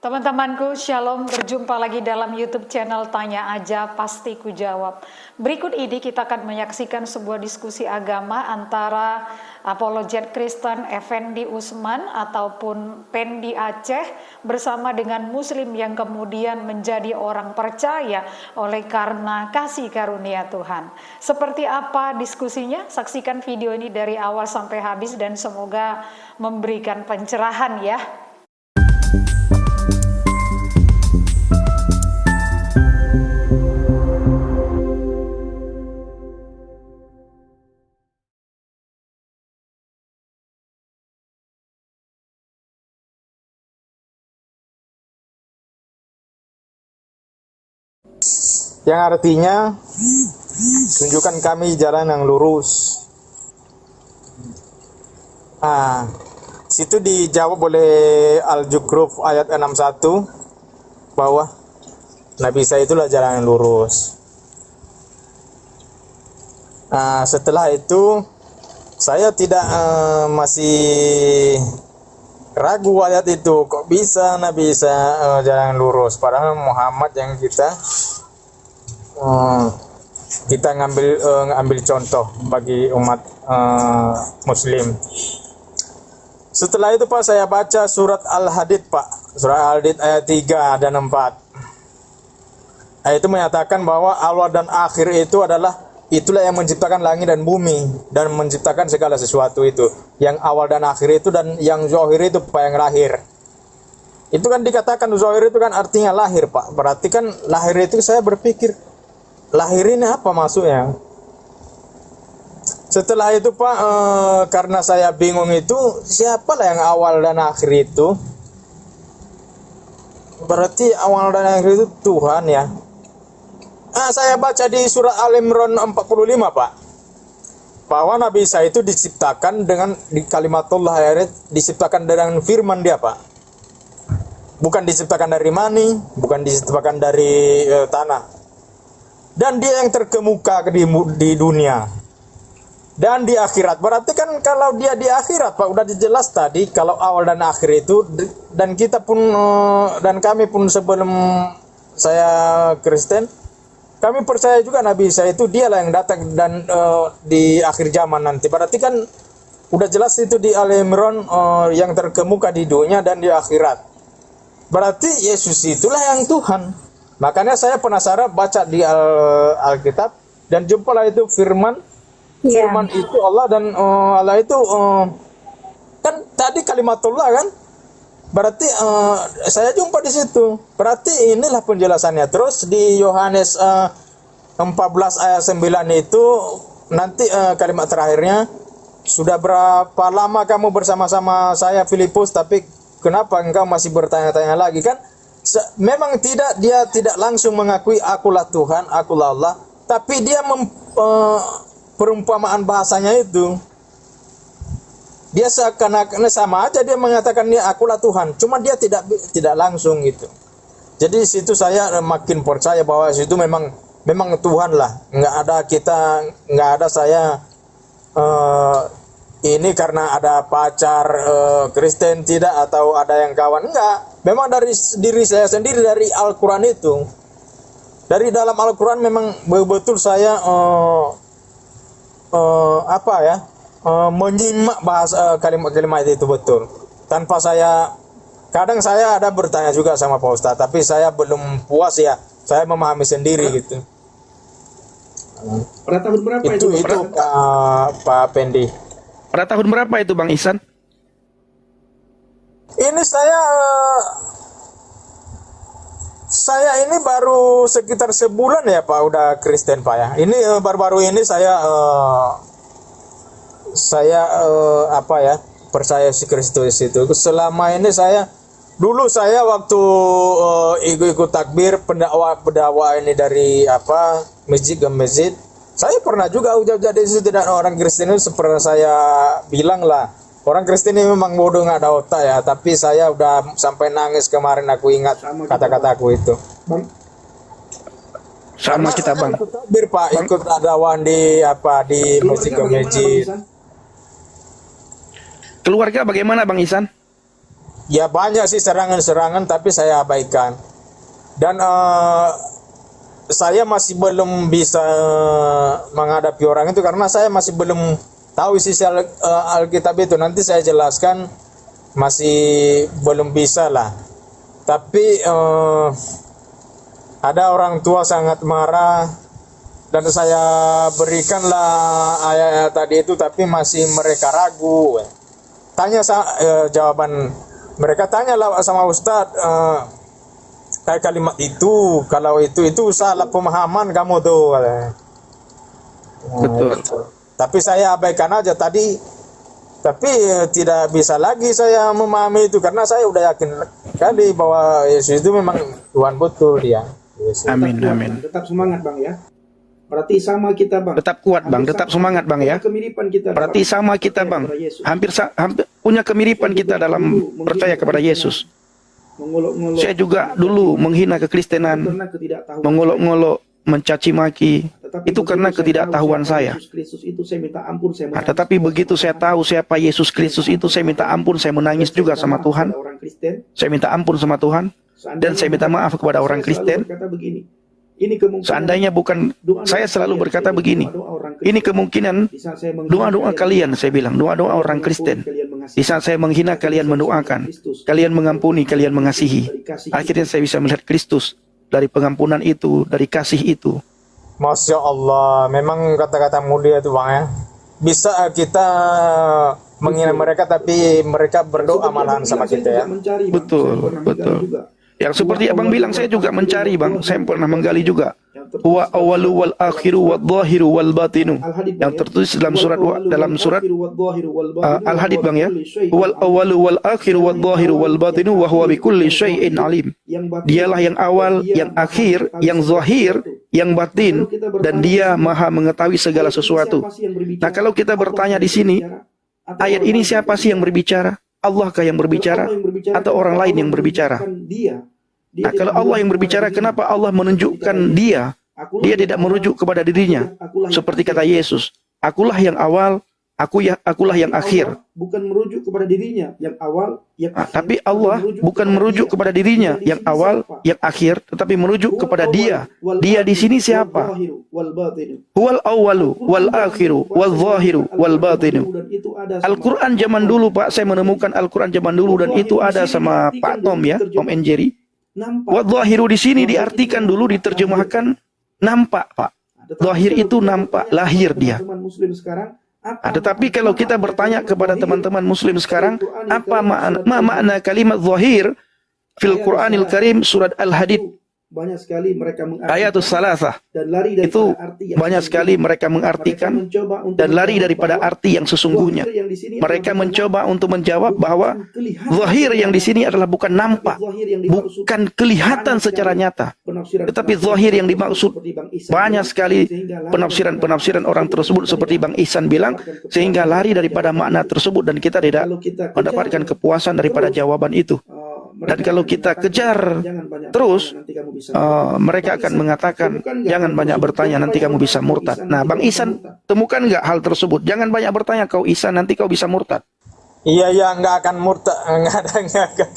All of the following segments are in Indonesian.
Teman-temanku, Shalom, berjumpa lagi dalam YouTube channel Tanya Aja Pasti Ku Jawab. Berikut ini kita akan menyaksikan sebuah diskusi agama antara apologet Kristen Effendi Usman ataupun Pendi Aceh bersama dengan Muslim yang kemudian menjadi orang percaya oleh karena kasih karunia Tuhan. Seperti apa diskusinya? Saksikan video ini dari awal sampai habis dan semoga memberikan pencerahan ya. Yang artinya tunjukkan kami jalan yang lurus. Situ dijawab oleh Al-Zukhruf ayat 61 bahwa Nabi Isa itulah jalan yang lurus. Setelah itu saya tidak masih ragu ayat itu, kok bisa Nabi Isa jalan yang lurus, padahal Muhammad yang kita ngambil contoh bagi umat Muslim. Setelah itu Pak, saya baca surat Al-Hadid Pak, surat Al-Hadid ayat 3 dan 4. Ayat itu menyatakan bahwa awal dan akhir itu itulah yang menciptakan langit dan bumi dan menciptakan segala sesuatu itu. Yang awal dan akhir itu, dan yang zahir itu Pak, yang lahir. Itu kan dikatakan zahir itu kan artinya lahir Pak. Berarti kan lahir itu saya berpikir, lahir ini apa maksudnya? Setelah itu Pak, karena saya bingung itu, siapalah yang awal dan akhir itu? Berarti awal dan akhir itu Tuhan ya. Saya baca di surah Al-Imran 45 Pak, bahwa Nabi Isa itu diciptakan dengan di kalimatullah, diciptakan dengan firman dia Pak. Bukan diciptakan dari mani, bukan diciptakan dari tanah. Dan dia yang terkemuka di dunia dan di akhirat. Berarti kan kalau dia di akhirat Pak, udah dijelas tadi kalau awal dan akhir itu. Dan kita pun dan kami pun sebelum saya Kristen, kami percaya juga Nabi Isa itu dialah yang datang dan di akhir zaman nanti. Berarti kan udah jelas itu di Al-Imran, yang terkemuka di dunia dan di akhirat. Berarti Yesus itulah yang Tuhan. Makanya saya penasaran baca di Alkitab dan jumpalah itu firman. Firman itu Allah, dan Allah itu kan tadi kalimatullah kan. Berarti saya jumpa di situ. Berarti inilah penjelasannya. Terus di Yohanes 14 ayat 9 itu nanti kalimat terakhirnya, sudah berapa lama kamu bersama-sama saya Filipus, tapi kenapa engkau masih bertanya-tanya lagi? Kan memang dia tidak langsung mengakui akulah Tuhan, akulah Allah, tapi dia perumpamaan bahasanya itu biasa, karena sama aja dia mengatakan dia akulah Tuhan, cuma dia tidak langsung gitu. Jadi di situ saya makin percaya bahwa situ memang Tuhan lah. Nggak ada saya ini karena ada pacar Kristen tidak, atau ada yang kawan, enggak. Memang dari diri saya sendiri, dari Al-Quran itu. Dari dalam Al-Quran memang betul saya menyimak bahasa kalimat-kalimat itu betul. Tanpa kadang saya ada bertanya juga sama Pak Ustadz, tapi saya belum puas ya. Saya memahami sendiri gitu. Pada tahun berapa itu Pak Pendi? Pada tahun berapa itu Bang Ihsan? Ini saya ini baru sekitar sebulan ya Pak, udah Kristen Pak ya. Ini baru-baru ini saya percaya si Kristus itu. Selama ini dulu saya waktu ikut takbir pendakwa ini dari masjid ke masjid, saya pernah juga ucap-ucap di situ, dan orang Kristen itu seperti saya bilang lah, orang Kristen ini memang bodoh, nggak ada otak ya. Tapi saya udah sampai nangis kemarin, aku ingat kata-kataku itu. Sama kita Bang. Ikut takbir Pak, ikut adawan di masjid ke masjid. Keluarga bagaimana Bang Ihsan? Ya banyak sih serangan-serangan, tapi saya abaikan. Dan saya masih belum bisa menghadapi orang itu karena saya masih belum tahu isi Alkitab itu. Nanti saya jelaskan, masih belum bisa lah. Tapi ada orang tua sangat marah dan saya berikanlah ayat-ayat tadi itu, tapi masih mereka ragu. Tanya jawaban mereka, tanyalah sama Ustadz, kayak kalimat itu, kalau itu salah pemahaman kamu tuh. Betul. Tapi saya abaikan aja tadi. Tapi tidak bisa lagi saya memahami itu karena saya udah yakin kali bahwa Yesus itu memang Tuhan betul dia. Yesus. Amin, amin. Tetap semangat Bang ya. Berarti sama kita Bang. Tetap kuat Bang, tetap semangat Bang ya. Kemiripan kita. Berarti sama kita Bang. Hampir punya kemiripan kita dalam percaya kepada Yesus. Saya juga dulu menghina kekristenan, mengolok-ngolok, mencaci maki. Itu karena ketidaktahuan saya. Nah, tetapi begitu saya tahu siapa Yesus Kristus itu, saya minta ampun, saya menangis juga sama Tuhan. Saya minta ampun sama Tuhan dan saya minta maaf kepada orang Kristen. Seandainya bukan, saya selalu berkata begini, ini kemungkinan doa-doa kalian, saya bilang, doa-doa orang Kristen. Di saat saya menghina, kalian mendoakan, kalian mengampuni, kalian mengasihi. Akhirnya saya bisa melihat Kristus dari pengampunan itu, dari kasih itu. Masya Allah, memang kata-kata mulia itu Bang ya. Bisa kita menghina mereka, tapi mereka berdoa malahan sama kita ya. Betul, betul. Yang seperti Abang bilang, saya juga mencari Bang, saya pernah menggali juga. Huwa awalu wal akhiru wal zahiru wal batinu. Yang tertulis dalam surat Al-Hadid Bang ya. Huwal awalu wal akhiru wal zahiru wal batinu wa huwa bikulli syai'in alim. Dialah yang awal, yang akhir, yang zahir, yang batin, dan dia maha mengetahui segala sesuatu. Nah, kalau kita bertanya di sini, ayat ini siapa sih yang berbicara? Allahkah yang berbicara atau orang lain yang berbicara? Nah, kalau Allah yang berbicara, kenapa Allah menunjukkan dia? Dia tidak merujuk kepada dirinya. Seperti kata Yesus, akulah yang awal, akulah yang akhir. Bukan merujuk kepada dirinya yang awal, yang akhir. Tapi Allah bukan merujuk kepada dirinya yang awal, yang akhir, tetapi merujuk kepada dia. Dia di sini siapa? Huwal awalu wal akhiru wal zahiru wal batinu. Al-Quran zaman dulu Pak, saya menemukan Al-Quran zaman dulu dan itu ada sama Pak Tom ya, Tom and Jerry. Wa zahiru di sini diartikan dulu, diterjemahkan nampak Pak. Zahir itu nampak, lahir dia. Tetapi kalau kita bertanya kepada teman-teman muslim sekarang, apa makna kalimat zahir fil Quranil Karim surat Al-Hadid? Banyak sekali mereka Ayatus salasah. Itu banyak sekali mereka mengartikan dan lari daripada arti yang sesungguhnya. Mereka mencoba untuk menjawab bahwa zahir yang di sini adalah bukan nampak, bukan kelihatan secara nyata. Tetapi zahir yang dimaksud, banyak sekali penafsiran-penafsiran orang tersebut seperti Bang Ihsan bilang, sehingga lari daripada makna tersebut dan kita tidak mendapatkan kepuasan daripada jawaban itu. Dan kalau kita kejar terus, mereka akan mengatakan, jangan banyak bertanya, nanti kamu bisa murtad. Nah, Bang Ihsan temukan nggak hal tersebut? Jangan banyak bertanya kau Ihsan, nanti kau bisa murtad. Iya, nggak akan murtad, nggak akan.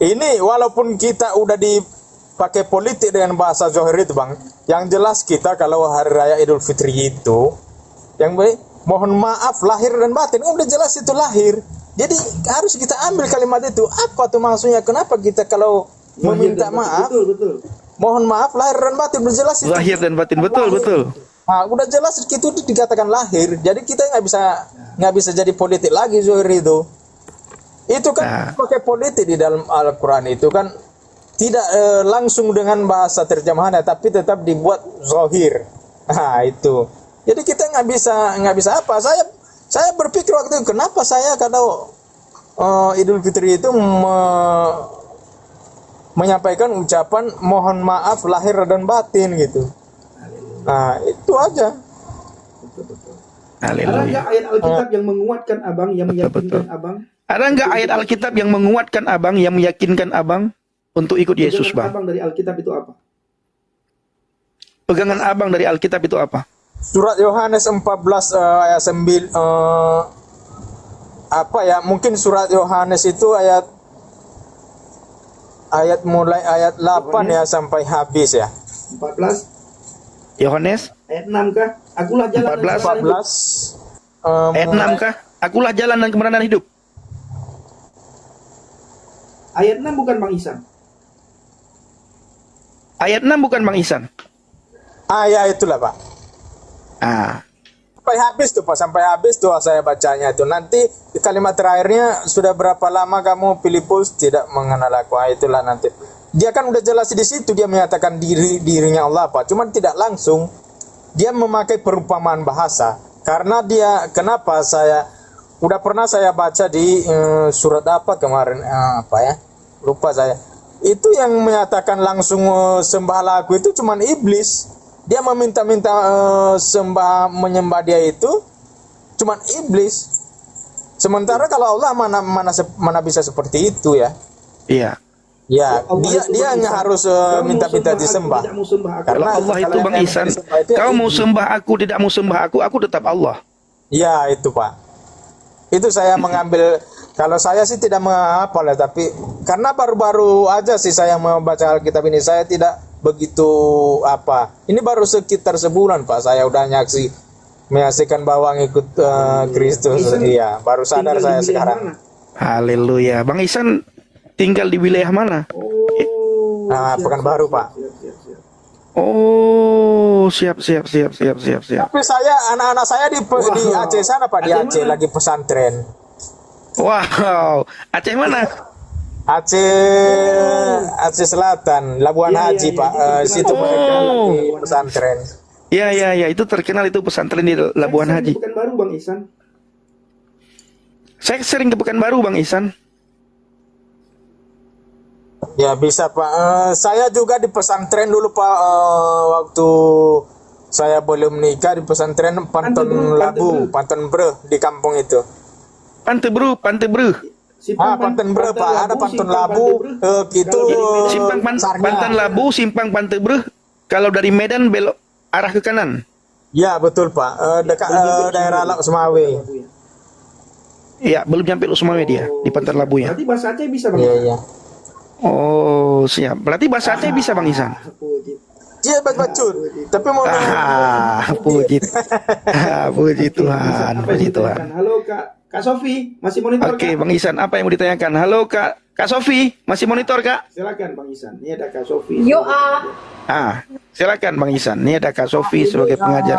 Ini walaupun kita udah dipakai politik dengan bahasa zahir itu Bang, yang jelas kita kalau hari raya Idul Fitri itu, yang baik, mohon maaf lahir dan batin, udah jelas itu lahir. Jadi harus kita ambil kalimat itu. Apa tuh maksudnya? Kenapa kita kalau meminta maaf, mohon maaf lahir dan batin, udah jelas itu. Lahir dan batin, betul, betul. Nah, udah jelas itu dikatakan lahir. Jadi kita nggak bisa jadi politik lagi Zuhir itu. Itu kan pakai politik di dalam Al-Quran itu kan tidak langsung dengan bahasa terjemahannya, tapi tetap dibuat zahir. Nah itu. Jadi kita nggak bisa apa. Saya berpikir waktu itu, kenapa saya kalau Idul Fitri itu menyampaikan ucapan mohon maaf lahir dan batin gitu. Nah, itu aja. Ada nggak ayat Alkitab yang menguatkan Abang, yang meyakinkan Abang? Ada nggak ayat Alkitab yang menguatkan Abang, yang meyakinkan Abang untuk ikut Yesus, Bang? Abang dari Alkitab itu apa? Pegangan Abang dari Alkitab itu apa? Surat Yohanes 14 ayat 9 apa ya? Mungkin surat Yohanes itu ayat mulai ayat 8 ya sampai habis ya. 14 Yohanes ayat 6 kah? Akulah jalan dan 14. kebenaran hidup. 14 ayat 6 kah? Akulah jalan dan kebenaran hidup. Ayat 6 bukan Bang Ihsan. Ayat 6 bukan Bang Ihsan. ya itulah Pak. Sampai habis tuh Pak, sampai habis tuh saya bacanya tuh. Nanti di kalimat terakhirnya, sudah berapa lama kamu Filipus tidak mengenal aku. Itulah nanti. Dia kan udah jelas di situ, dia menyatakan dirinya Allah Pak. Cuman tidak langsung. Dia memakai perumpamaan bahasa. Karena dia, kenapa udah pernah saya baca di surat apa kemarin, apa ya? Lupa saya. Itu yang menyatakan langsung sembahlah aku itu cuman iblis. Dia meminta-minta menyembah dia itu cuman iblis. Sementara kalau Allah mana bisa seperti itu ya. Iya. Ya, dia hanya harus minta-minta disembah. Karena Allah itu Bang Ihsan, kau mau sembah aku, tidak mau sembah aku tetap Allah. Ya, itu Pak. Itu saya mengambil, kalau saya sih tidak menghafal ya, tapi karena baru-baru aja sih saya membaca Alkitab ini, saya tidak begitu apa. Ini baru sekitar sebulan Pak, saya udah menyaksikan bahwa ngikut Kristus. Iya, baru sadar saya sekarang. Haleluya. Bang Ihsan tinggal di wilayah mana? Pekanbaru Pak. Oh, siap. Tapi anak-anak saya di Aceh sana Pak, di Aceh lagi pesantren. Wow, Aceh mana? Aceh Selatan, Labuan Haji Pak. Situ mereka lagi pesantren. Iya, itu terkenal itu pesantren di Labuan Haji. Pekanbaru Bang Ihsan. Saya sering ke Pekanbaru Bang Ihsan. Ya bisa Pak. Saya juga di pesantren dulu Pak, waktu saya belum menikah, di pesantren Pantun Labu, Pantun Bre di kampung itu. Pantai Bru. Pantun Bre Pak, ada Pantun Labu, gitu. Simpang Pantan Labu, Simpang Pantai Bru. Kalau dari Medan belok arah ke kanan. Ya betul Pak, dekat daerah Lak Sumawe. Iya, belum nyampe Sumawe dia di Pantan Labu ya. Berarti bahasa Aceh bisa Bang. Iya. Oh, siap. Berarti bahasa Aceh bisa Bang Ihsan. Dia bacut, tapi mau puji Tuhan. Halo Kak Sofi, masih monitor Oke, Kak? Bang Ihsan, apa yang mau ditanyakan? Halo Kak Sofi, masih monitor Kak? Silakan Bang Ihsan. Ini ada Kak Sofi. Silakan Bang Ihsan. Ini ada Kak Sofi sebagai pengajar.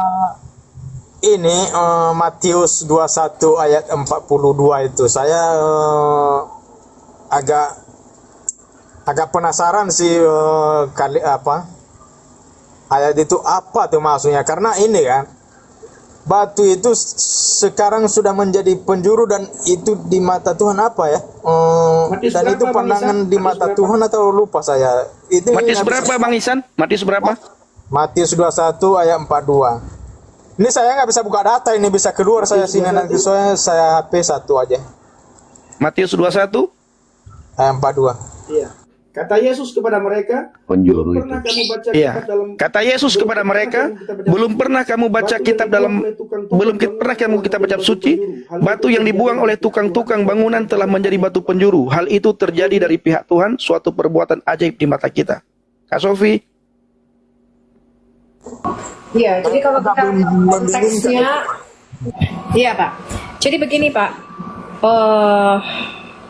Ini Matius 21 ayat 42 itu saya agak penasaran sih ayat itu apa tuh maksudnya, karena ini kan batu itu sekarang sudah menjadi penjuru dan itu di mata Tuhan apa ya, dan itu pandangan di mata Tuhan atau lupa saya. Itu Matius berapa Bang Ihsan? Matius berapa? Matius 21 ayat 42. Ini saya nggak bisa buka data, ini bisa keluar saya sini nanti, soalnya saya HP satu aja. Matius 21 ayat 42. Iya. Kata Yesus kepada mereka, penjuru belum pernah itu. kamu baca Iya. kitab dalam Kata Yesus kepada mereka, belum pernah kamu baca kitab dalam kitab suci, batu yang dibuang oleh tukang-tukang bangunan telah menjadi batu penjuru. Hal itu terjadi dari pihak Tuhan, suatu perbuatan ajaib di mata kita. Kak Sofi. Iya, jadi kalau kita konteksnya, iya Pak. Jadi begini Pak,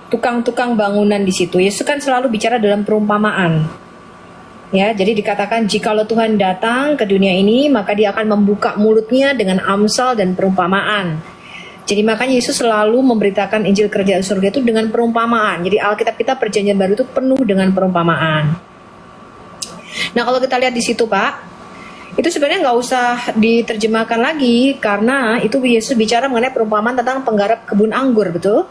tukang-tukang bangunan di situ, Yesus kan selalu bicara dalam perumpamaan. Ya, jadi dikatakan jikalau Tuhan datang ke dunia ini, maka dia akan membuka mulutnya dengan amsal dan perumpamaan. Jadi makanya Yesus selalu memberitakan Injil Kerajaan Surga itu dengan perumpamaan. Jadi Alkitab kita Perjanjian Baru itu penuh dengan perumpamaan. Nah, kalau kita lihat di situ Pak, itu sebenarnya nggak usah diterjemahkan lagi, karena itu Yesus bicara mengenai perumpamaan tentang penggarap kebun anggur, betul?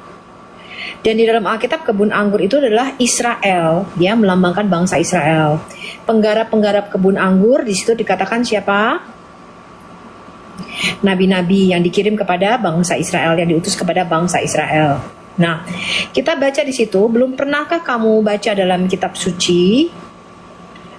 Dan di dalam Alkitab kebun anggur itu adalah Israel, dia melambangkan bangsa Israel. Penggarap-penggarap kebun anggur di situ dikatakan siapa? Nabi-nabi yang dikirim kepada bangsa Israel, yang diutus kepada bangsa Israel. Nah, kita baca di situ, belum pernahkah kamu baca dalam kitab suci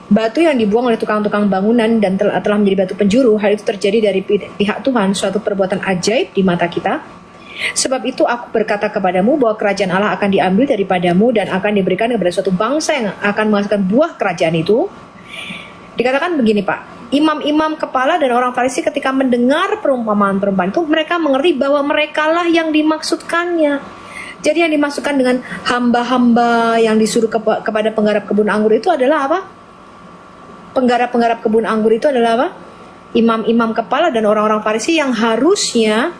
batu yang dibuang oleh tukang-tukang bangunan dan telah menjadi batu penjuru? Hal itu terjadi dari pihak Tuhan, suatu perbuatan ajaib di mata kita. Sebab itu aku berkata kepadamu bahwa kerajaan Allah akan diambil daripadamu dan akan diberikan kepada suatu bangsa yang akan menghasilkan buah kerajaan itu. Dikatakan begini Pak, imam-imam kepala dan orang Farisi ketika mendengar perumpamaan-perumpamaan itu, mereka mengerti bahwa merekalah yang dimaksudkannya. Jadi yang dimaksudkan dengan hamba-hamba yang disuruh kepada penggarap kebun anggur itu adalah apa? Penggarap-penggarap kebun anggur itu adalah apa? Imam-imam kepala dan orang-orang Farisi yang harusnya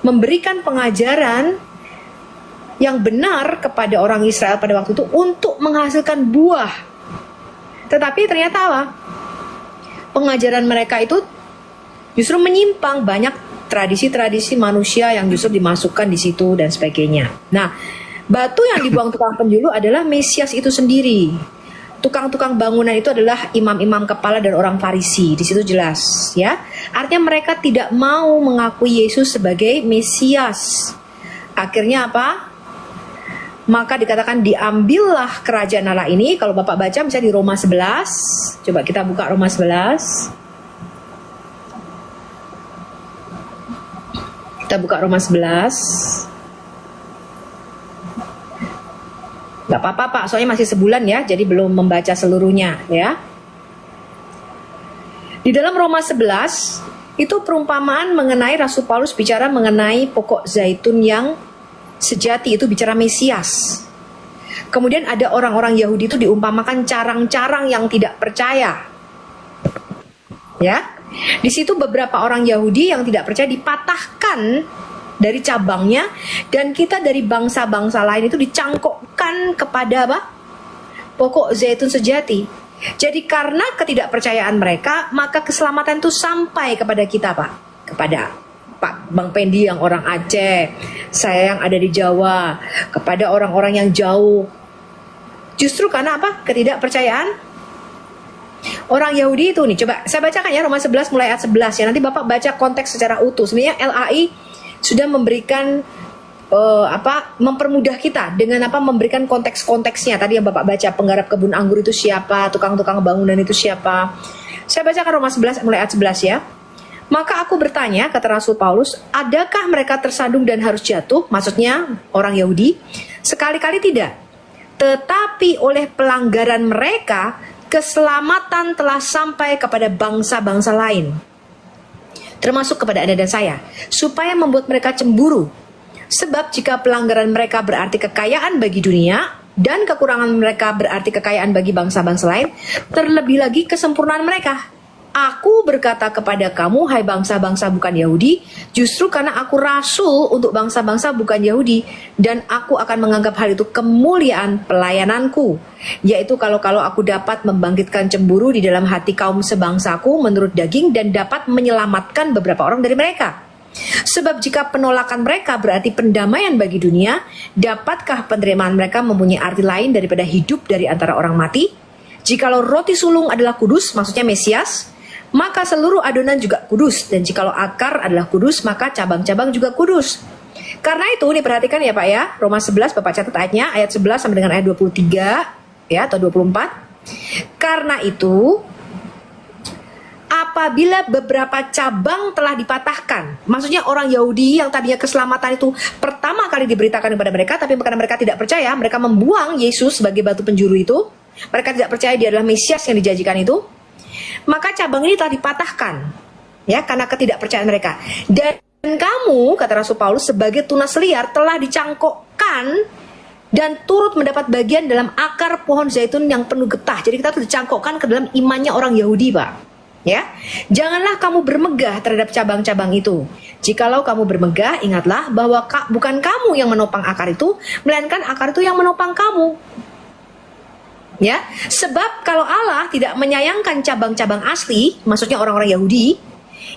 memberikan pengajaran yang benar kepada orang Israel pada waktu itu untuk menghasilkan buah. Tetapi ternyata apa? Pengajaran mereka itu justru menyimpang, banyak tradisi-tradisi manusia yang justru dimasukkan di situ dan sebagainya. Nah, batu yang dibuang tukang penjuru adalah Mesias itu sendiri. Tukang-tukang bangunan itu adalah imam-imam kepala dan orang Farisi. Di situ jelas, ya. Artinya mereka tidak mau mengakui Yesus sebagai Mesias. Akhirnya apa? Maka dikatakan diambillah kerajaan Allah ini. Kalau Bapak baca misalnya di Roma 11. Coba kita buka Roma 11. Kita buka Roma 11. Gak apa-apa Pak, soalnya masih sebulan ya, jadi belum membaca seluruhnya ya. Di dalam Roma 11, itu perumpamaan mengenai Rasul Paulus bicara mengenai pokok zaitun yang sejati, itu bicara Mesias. Kemudian ada orang-orang Yahudi itu diumpamakan carang-carang yang tidak percaya. Ya. Di situ beberapa orang Yahudi yang tidak percaya dipatahkan dari cabangnya, dan kita dari bangsa-bangsa lain itu dicangkokkan kepada apa? Pokok zaitun sejati. Jadi karena ketidakpercayaan mereka, maka keselamatan itu sampai kepada kita Pak. Kepada Pak Bang Pendi yang orang Aceh, saya yang ada di Jawa, kepada orang-orang yang jauh. Justru karena apa? Ketidakpercayaan orang Yahudi itu nih. Coba saya bacakan ya Roma 11 mulai ayat 11 ya. Nanti Bapak baca konteks secara utuh. Sebenarnya LAI sudah memberikan mempermudah kita dengan memberikan konteks-konteksnya. Tadi yang Bapak baca, penggarap kebun anggur itu siapa, tukang-tukang bangunan itu siapa. Saya bacakan Roma 11 mulai ayat 11 ya. Maka aku bertanya, kata Rasul Paulus, adakah mereka tersandung dan harus jatuh? Maksudnya orang Yahudi. Sekali-kali tidak. Tetapi oleh pelanggaran mereka, keselamatan telah sampai kepada bangsa-bangsa lain, termasuk kepada Anda dan saya, supaya membuat mereka cemburu. Sebab jika pelanggaran mereka berarti kekayaan bagi dunia, dan kekurangan mereka berarti kekayaan bagi bangsa-bangsa lain, terlebih lagi kesempurnaan mereka. Aku berkata kepada kamu, hai bangsa-bangsa bukan Yahudi, justru karena aku rasul untuk bangsa-bangsa bukan Yahudi, dan aku akan menganggap hal itu kemuliaan pelayananku, yaitu kalau aku dapat membangkitkan cemburu di dalam hati kaum sebangsaku menurut daging, dan dapat menyelamatkan beberapa orang dari mereka. Sebab jika penolakan mereka berarti pendamaian bagi dunia, dapatkah penerimaan mereka mempunyai arti lain daripada hidup dari antara orang mati? Jikalau roti sulung adalah kudus, maksudnya Mesias, maka seluruh adonan juga kudus. Dan jikalau akar adalah kudus, maka cabang-cabang juga kudus. Karena itu, diperhatikan ya Pak ya, Roma 11, Bapak catat ayatnya, ayat 11 sampai dengan ayat 23 ya, atau 24. Karena itu, apabila beberapa cabang telah dipatahkan, maksudnya orang Yahudi yang tadinya keselamatan itu pertama kali diberitakan kepada mereka, tapi karena mereka tidak percaya, mereka membuang Yesus sebagai batu penjuru itu, mereka tidak percaya dia adalah Mesias yang dijanjikan itu, maka cabang ini telah dipatahkan ya, karena ketidakpercayaan mereka. Dan kamu, kata Rasul Paulus, sebagai tunas liar telah dicangkokkan dan turut mendapat bagian dalam akar pohon zaitun yang penuh getah. Jadi kita tuh dicangkokkan ke dalam imannya orang Yahudi Pak ya. Janganlah kamu bermegah terhadap cabang-cabang itu. Jikalau kamu bermegah, ingatlah bahwa bukan kamu yang menopang akar itu, melainkan akar itu yang menopang kamu. Ya, sebab kalau Allah tidak menyayangkan cabang-cabang asli, maksudnya orang-orang Yahudi,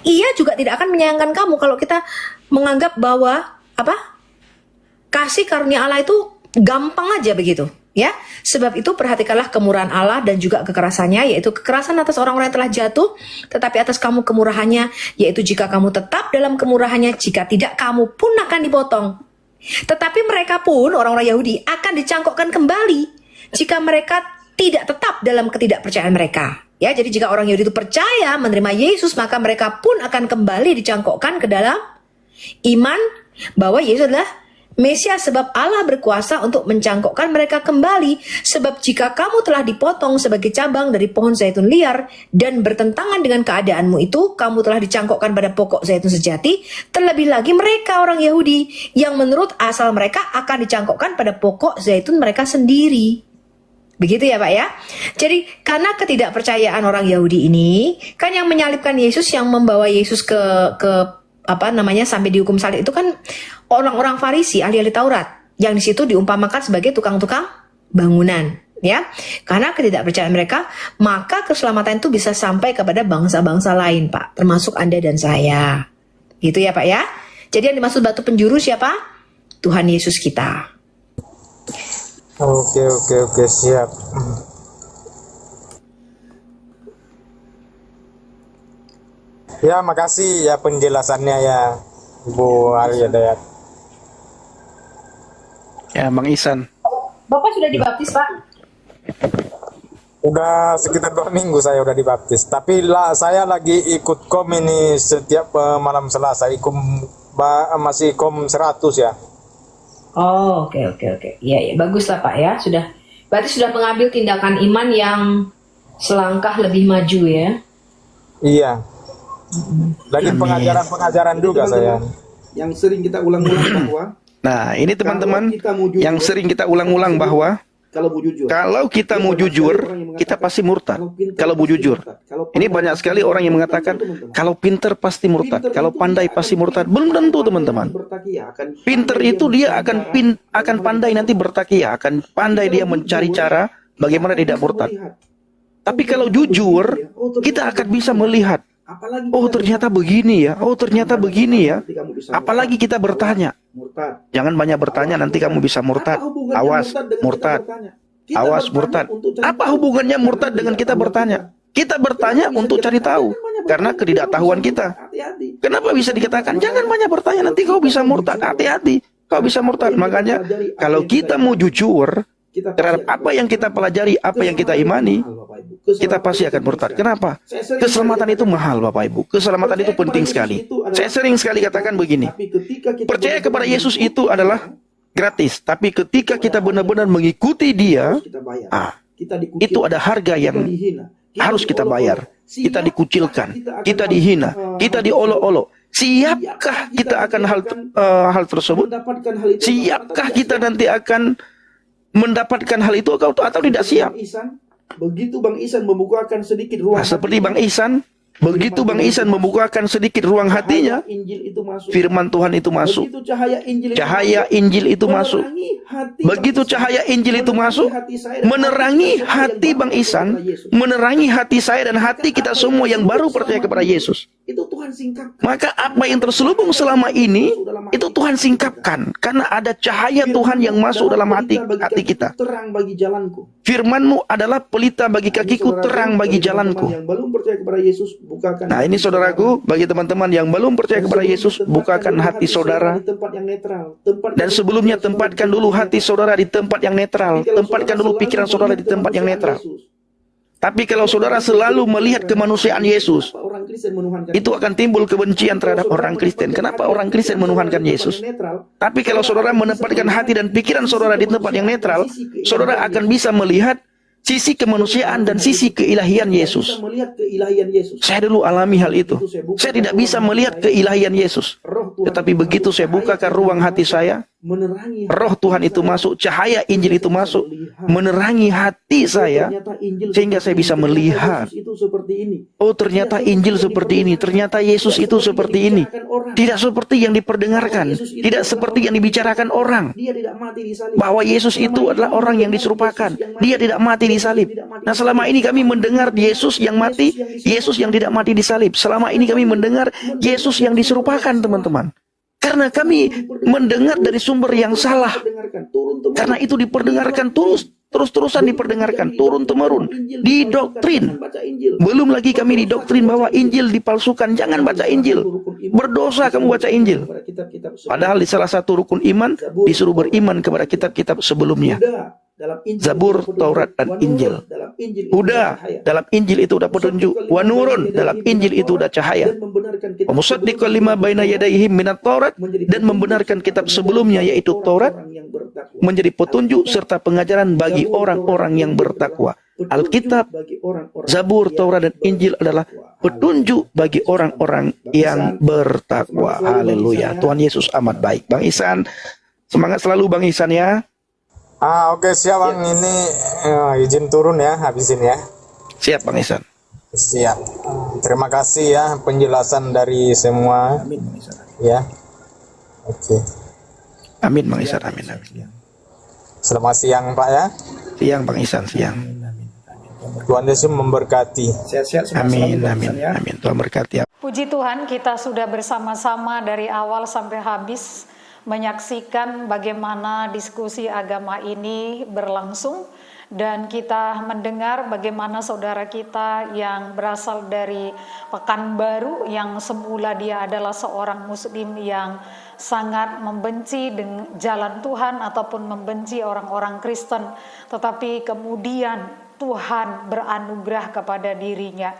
Ia juga tidak akan menyayangkan kamu kalau kita menganggap bahwa kasih karunia Allah itu gampang aja begitu, ya. Sebab itu perhatikanlah kemurahan Allah dan juga kekerasannya, yaitu kekerasan atas orang-orang yang telah jatuh, tetapi atas kamu kemurahannya, yaitu jika kamu tetap dalam kemurahannya, jika tidak kamu pun akan dipotong. Tetapi mereka pun, orang-orang Yahudi, akan dicangkokkan kembali jika mereka tidak tetap dalam ketidakpercayaan mereka. Ya, jadi jika orang Yahudi itu percaya menerima Yesus, maka mereka pun akan kembali dicangkokkan ke dalam Iman bahwa Yesus adalah Mesias, sebab Allah berkuasa untuk mencangkokkan mereka kembali. Sebab jika kamu telah dipotong sebagai cabang dari pohon zaitun liar dan bertentangan dengan keadaanmu itu, kamu telah dicangkokkan pada pokok zaitun sejati. Terlebih lagi mereka orang Yahudi yang menurut asal mereka akan dicangkokkan pada pokok zaitun mereka sendiri. Begitu ya Pak ya. Jadi karena ketidakpercayaan orang Yahudi ini, kan yang menyalibkan Yesus, yang membawa Yesus ke sampai dihukum salib itu kan orang-orang Farisi, ahli-ahli Taurat, yang di situ diumpamakan sebagai tukang-tukang bangunan, ya. Karena ketidakpercayaan mereka, maka keselamatan itu bisa sampai kepada bangsa-bangsa lain, Pak, termasuk Anda dan saya. Gitu ya, Pak ya. Jadi yang dimaksud batu penjuru siapa? Tuhan Yesus kita. Oke, siap. Ya, makasih ya penjelasannya ya, Bu Arya Dayat. Ya, Bang Ihsan. Bapak sudah dibaptis, Pak? Udah sekitar 2 minggu saya udah dibaptis. Tapi saya lagi ikut kom ini setiap malam Selasa. Masih kom 100 ya. Oh, oke. Iya, bagus lah Pak ya. Berarti sudah mengambil tindakan iman yang selangkah lebih maju ya. Iya. Lagi pengajaran juga saya. Yang sering kita ulang-ulang bahwa Nah, ini teman-teman jujur, yang sering kita ulang-ulang bahwa kalau kita mau jujur, kita pasti murtad. Kalau mau jujur. Ini banyak sekali orang yang mengatakan kalau pinter pasti murtad, kalau pandai pasti murtad. Belum tentu, teman-teman. Pinter itu dia akan pandai nanti bertakia, akan pandai dia mencari cara bagaimana tidak murtad. Tapi kalau jujur, kita akan bisa melihat, oh ternyata begini ya, oh ternyata begini ya. Apalagi kita bertanya. Jangan banyak bertanya, nanti kamu bisa murtad. Awas, murtad. Awas, murtad. Apa hubungannya murtad dengan kita bertanya? Kita bertanya untuk cari tahu, karena ketidaktahuan kita. Kenapa bisa dikatakan, jangan banyak bertanya, nanti kau bisa murtad. Hati-hati, kau bisa murtad. Makanya, kalau kita mau jujur terhadap apa yang kita pelajari, apa yang kita imani, kita pasti akan murtad. Kenapa? Keselamatan itu mahal, Bapak Ibu. Keselamatan itu penting sekali. Saya sering sekali katakan begini, percaya kepada Yesus itu adalah gratis. Tapi ketika kita benar-benar mengikuti Dia, itu ada harga yang harus kita bayar. Kita dikucilkan, kita dihina, kita diolok-olok. Siapkah kita akan hal tersebut? Siapkah kita nanti akan mendapatkan hal itu atau tidak siap? Begitu Bang Ihsan membukakan sedikit ruang, seperti Bang Ihsan, begitu Bang Ihsan membukakan sedikit ruang hatinya, firman Tuhan itu masuk, cahaya Injil itu masuk. Begitu cahaya Injil itu masuk, menerangi hati Bang Ihsan, menerangi hati saya dan hati kita semua yang baru percaya kepada Yesus. Maka apa yang terselubung selama ini, itu Tuhan singkapkan. Karena ada cahaya Tuhan yang masuk dalam hati kita. Firman-Mu adalah pelita bagi kakiku, terang bagi jalanku. Nah ini saudaraku, bagi teman-teman yang belum percaya kepada Yesus, bukakan hati saudara. Dan sebelumnya tempatkan dulu hati saudara di tempat yang netral. Tempatkan dulu pikiran saudara di tempat yang netral. Tapi kalau saudara selalu melihat kemanusiaan Yesus, itu akan timbul kebencian terhadap orang Kristen. Kenapa orang Kristen menuhankan Yesus? Tapi kalau saudara menempatkan hati dan pikiran saudara di tempat yang netral, saudara akan bisa melihat sisi kemanusiaan dan sisi keilahian Yesus. Saya dulu alami hal itu. Saya tidak bisa melihat keilahian Yesus. Tetapi begitu saya bukakan ruang hati saya, Roh Tuhan itu masuk, cahaya Injil itu masuk, menerangi hati saya, sehingga saya bisa melihat, oh ternyata Injil seperti ini, ternyata Yesus itu seperti ini. Tidak seperti yang diperdengarkan, tidak seperti yang dibicarakan orang, bahwa Yesus itu adalah orang yang diserupakan, Dia tidak mati di salib. Nah selama ini kami mendengar Yesus yang mati, Yesus yang tidak mati di salib. Selama ini kami mendengar Yesus yang diserupakan, teman-teman. Karena kami mendengar dari sumber yang salah. Karena itu diperdengarkan terus-terusan diperdengarkan, turun-temurun, didoktrin. Belum lagi kami didoktrin bahwa Injil dipalsukan. Jangan baca Injil. Berdosa kamu baca Injil. Padahal di salah satu rukun iman, disuruh beriman kepada kitab-kitab sebelumnya. Zabur, Taurat, dan Injil. Injil itu Udah, cahaya. dalam Injil itu udah petunjuk. Wa nurun, dalam Injil itu udah cahaya. Dan membenarkan kitab Wa musaddiqan lima baina yadayhi minat Taurat, dan membenarkan kitab sebelumnya yaitu Taurat yang bertakwa. menjadi petunjuk serta pengajaran bagi orang-orang yang bertakwa. Alkitab, Zabur, Taurat, dan Injil adalah petunjuk bagi orang-orang yang bertakwa. Haleluya. Tuhan Yesus amat baik. Bang Ihsan, semangat selalu Bang Ihsan ya. Oke, siap Bang. Ini izin turun ya, habisin ya. Siap Bang Ihsan. Siap. Terima kasih ya penjelasan dari semua. Amin, Bang Ihsan. Ya. Oke. Amin Bang Ihsan, amin, amin. Selamat siang Pak ya. Siang Bang Ihsan, siang. Tuhan Yesus memberkati. Sehat-sehat semua Amin, selalu, Bang amin, Ihsan, ya. amin. Tuhan berkati. Puji Tuhan, kita sudah bersama-sama dari awal sampai habis menyaksikan bagaimana diskusi agama ini berlangsung, dan kita mendengar bagaimana saudara kita yang berasal dari Pekanbaru yang semula dia adalah seorang muslim yang sangat membenci dengan jalan Tuhan ataupun membenci orang-orang Kristen, tetapi kemudian Tuhan beranugerah kepada dirinya.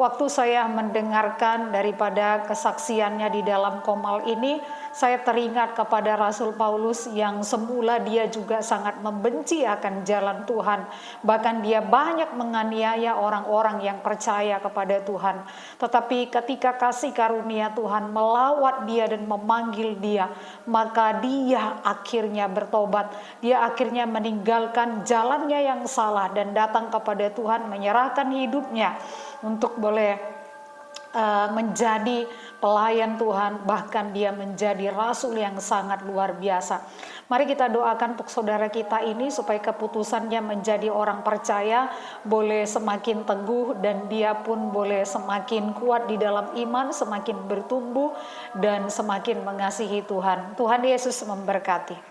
Waktu saya mendengarkan daripada kesaksiannya di dalam Komal ini, saya teringat kepada Rasul Paulus yang semula dia juga sangat membenci akan jalan Tuhan. Bahkan dia banyak menganiaya orang-orang yang percaya kepada Tuhan. Tetapi ketika kasih karunia Tuhan melawat dia dan memanggil dia, maka dia akhirnya bertobat. Dia akhirnya meninggalkan jalannya yang salah dan datang kepada Tuhan, menyerahkan hidupnya untuk boleh menjadi pelayan Tuhan, bahkan dia menjadi rasul yang sangat luar biasa. Mari kita doakan untuk saudara kita ini supaya keputusannya menjadi orang percaya boleh semakin teguh, dan dia pun boleh semakin kuat di dalam iman, semakin bertumbuh dan semakin mengasihi Tuhan. Tuhan Yesus memberkati.